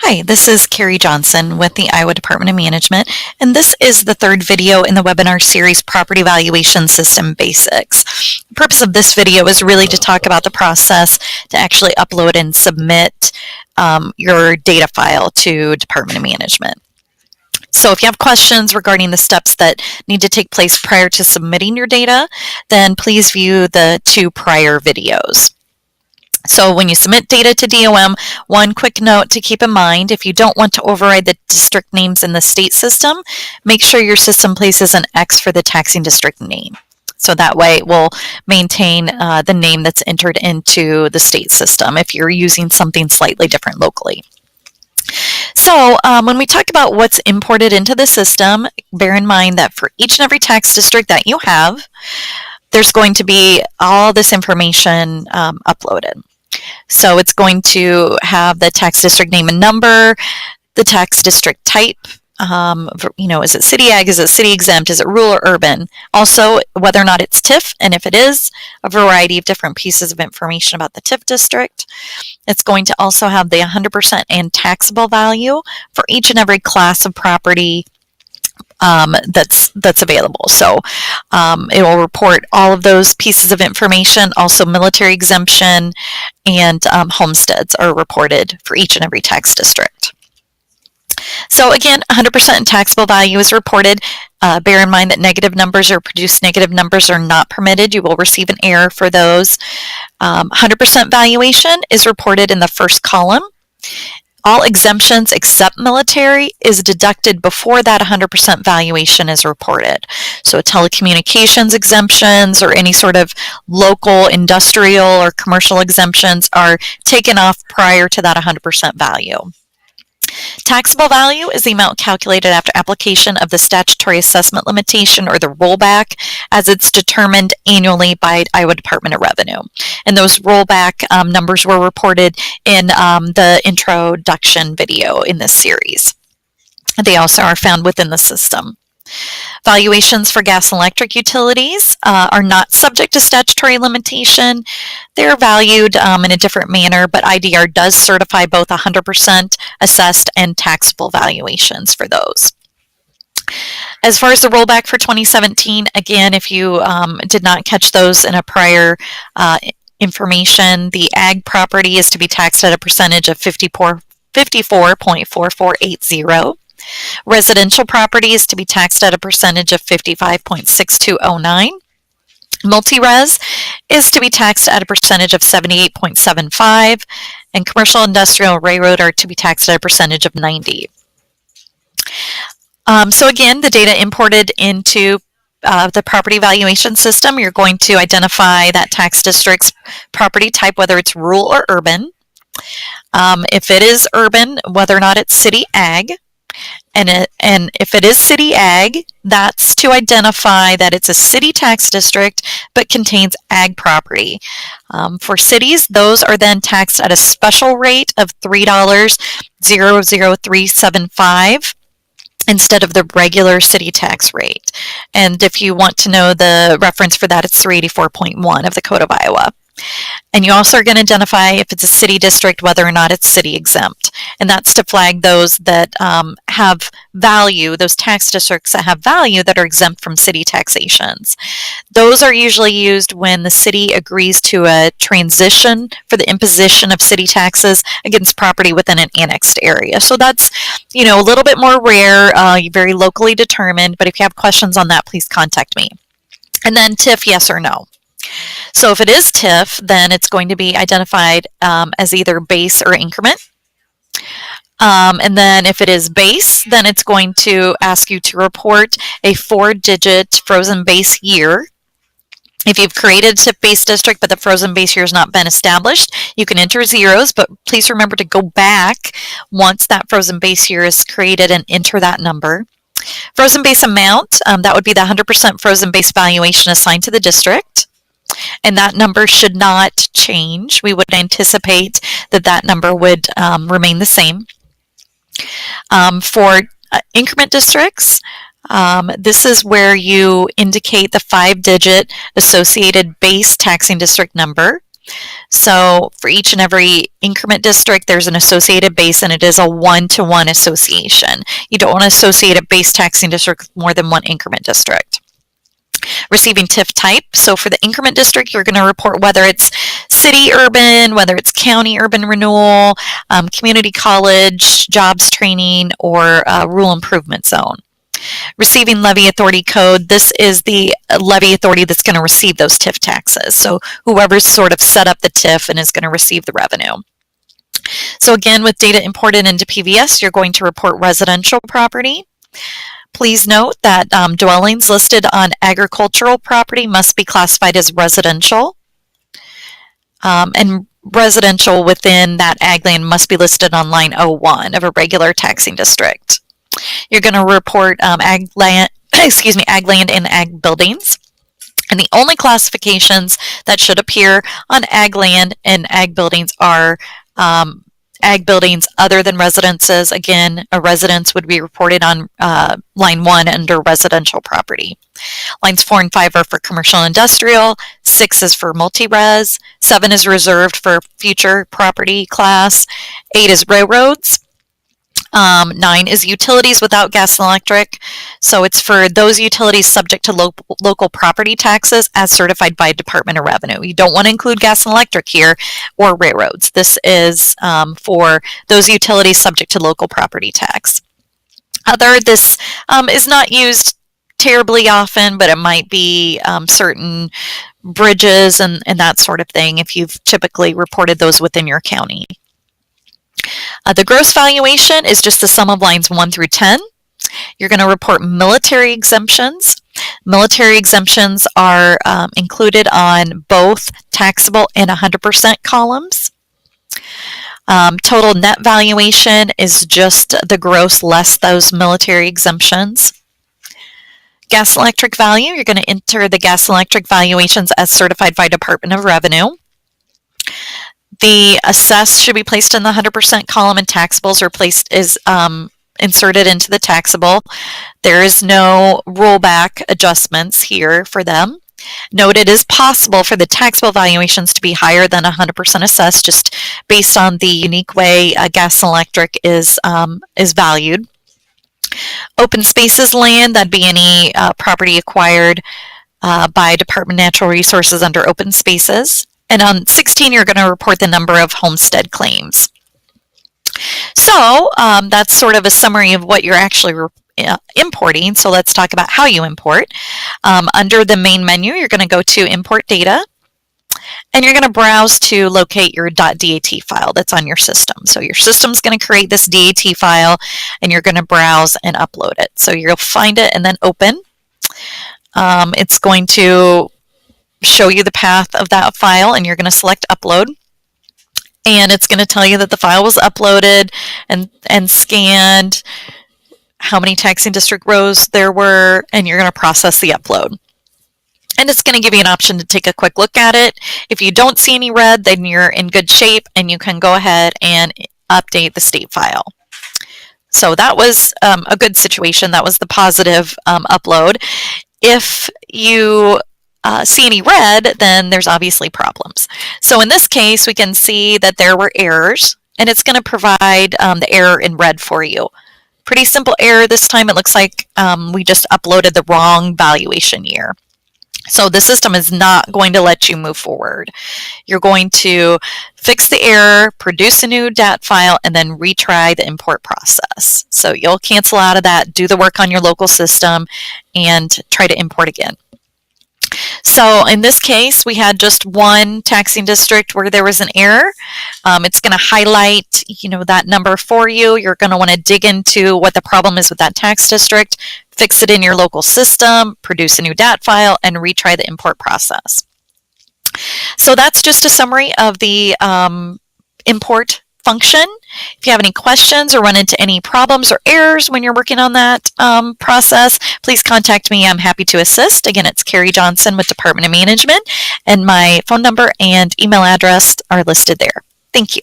Hi, this is Carrie Johnson with the Iowa Department of Management, and this is the third video in the webinar series, Property Valuation System Basics. The purpose of this video is really to talk about the process to actually upload and submit your data file to Department of Management. So if you have questions regarding the steps that need to take place prior to submitting your data, then please view the two prior videos. So when you submit data to DOM, one quick note to keep in mind: if you don't want to override the district names in the state system, make sure your system places an X for the taxing district name. So that way it will maintain the name that's entered into the state system if you're using something slightly different locally. So when we talk about what's imported into the system, bear in mind that for each and every tax district that you have, there's going to be all this information uploaded. So it's going to have the tax district name and number, the tax district type, is it city ag, is it city exempt, is it rural or urban? Also, whether or not it's TIF, and if it is, a variety of different pieces of information about the TIF district. It's going to also have the 100% and taxable value for each and every class of property that's available. So it will report all of those pieces of information. Also, military exemption and homesteads are reported for each and every tax district. So again, 100% taxable value is reported. Bear in mind that negative numbers or produced negative numbers are not permitted. You will receive an error for those. 100% valuation is reported in the first column. All exemptions except military is deducted before that 100% valuation is reported. So telecommunications exemptions or any sort of local industrial or commercial exemptions are taken off prior to that 100% value. Taxable value is the amount calculated after application of the statutory assessment limitation, or the rollback, as it's determined annually by Iowa Department of Revenue. And those rollback numbers were reported in the introduction video in this series. They also are found within the system. Valuations for gas and electric utilities are not subject to statutory limitation. They're valued in a different manner, but IDR does certify both 100% assessed and taxable valuations for those. As far as the rollback for 2017, again, if you did not catch those in a prior information, the ag property is to be taxed at a percentage of 54.4480. Residential property is to be taxed at a percentage of 55.6209. Multi-res is to be taxed at a percentage of 78.75, and commercial, industrial, railroad are to be taxed at a percentage of 90. So again, the data imported into the property valuation system, you're going to identify that tax district's property type, whether it's rural or urban. If it is urban, whether or not it's city ag. And if it is city ag, that's to identify that it's a city tax district but contains ag property. For cities, those are then taxed at a special rate of $3.00375 instead of the regular city tax rate. And if you want to know the reference for that, it's 384.1 of the Code of Iowa. And you also are going to identify if it's a city district, whether or not it's city exempt. And that's to flag those that have value, those tax districts that have value that are exempt from city taxations. Those are usually used when the city agrees to a transition for the imposition of city taxes against property within an annexed area. So that's, a little bit more rare, very locally determined, but if you have questions on that, please contact me. And then TIF, yes or no. So if it is TIF, then it's going to be identified as either base or increment. And then if it is base, then it's going to ask you to report a 4-digit frozen base year. If you've created a TIF base district but the frozen base year has not been established, you can enter zeros, but please remember to go back once that frozen base year is created and enter that number. Frozen base amount, that would be the 100% frozen base valuation assigned to the district. And that number should not change. We would anticipate that that number would remain the same. For increment districts, this is where you indicate the 5-digit associated base taxing district number. So for each and every increment district, there's an associated base, and it is a one-to-one association. You don't want to associate a base taxing district with more than one increment district. Receiving TIF type. So for the increment district, you're going to report whether it's city urban, whether it's county urban renewal, community college, jobs training, or rural improvement zone. Receiving levy authority code, this is the levy authority that's going to receive those TIF taxes. So whoever's sort of set up the TIF and is going to receive the revenue. So again, with data imported into PVS, you're going to report residential property. Please note that dwellings listed on agricultural property must be classified as residential. And residential within that ag land must be listed on line 01 of a regular taxing district. You're going to report ag land and ag buildings. And the only classifications that should appear on ag land and ag buildings are ag buildings other than residences. Again, a residence would be reported on line 1 under residential property. Lines 4 and 5 are for commercial and industrial. 6 is for multi-res. 7 is reserved for future property class. 8 is railroads. 9 is utilities without gas and electric. So it's for those utilities subject to local property taxes as certified by Department of Revenue. You don't want to include gas and electric here or railroads. This is for those utilities subject to local property tax. This is not used terribly often, but it might be certain bridges and that sort of thing if you've typically reported those within your county. The gross valuation is just the sum of lines 1 through 10. You're going to report military exemptions. Military exemptions are included on both taxable and 100% columns. Total net valuation is just the gross less those military exemptions. Gas and electric value, you're going to enter the gas and electric valuations as certified by Department of Revenue. The assessed should be placed in the 100% column, and taxables are placed is inserted into the taxable. There is no rollback adjustments here for them. Note it is possible for the taxable valuations to be higher than 100% assessed, just based on the unique way gas and electric is valued. Open spaces land, that'd be any property acquired by Department of Natural Resources under open spaces. And on 16, you're going to report the number of homestead claims. So that's sort of a summary of what you're actually importing. So let's talk about how you import. Under the main menu, you're going to go to Import Data, and you're going to browse to locate your .dat file that's on your system. So your system's going to create this DAT file, and you're going to browse and upload it. So you'll find it and then open. It's going to show you the path of that file, and you're going to select upload, and it's going to tell you that the file was uploaded and scanned, how many taxing district rows there were, and you're going to process the upload. And it's going to give you an option to take a quick look at it. If you don't see any red, then you're in good shape and you can go ahead and update the state file. So that was a good situation. That was the positive upload. If you see any red, then there's obviously problems. So in this case, we can see that there were errors, and it's going to provide the error in red for you. Pretty simple error this time. It looks like we just uploaded the wrong valuation year. So the system is not going to let you move forward. You're going to fix the error, produce a new DAT file, and then retry the import process. So you'll cancel out of that, do the work on your local system, and try to import again. So in this case, we had just one taxing district where there was an error. It's going to highlight, that number for you. You're going to want to dig into what the problem is with that tax district, fix it in your local system, produce a new DAT file, and retry the import process. So that's just a summary of the import function. If you have any questions or run into any problems or errors when you're working on that process, please contact me. I'm happy to assist. Again, it's Carrie Johnson with Department of Management, and my phone number and email address are listed there. Thank you.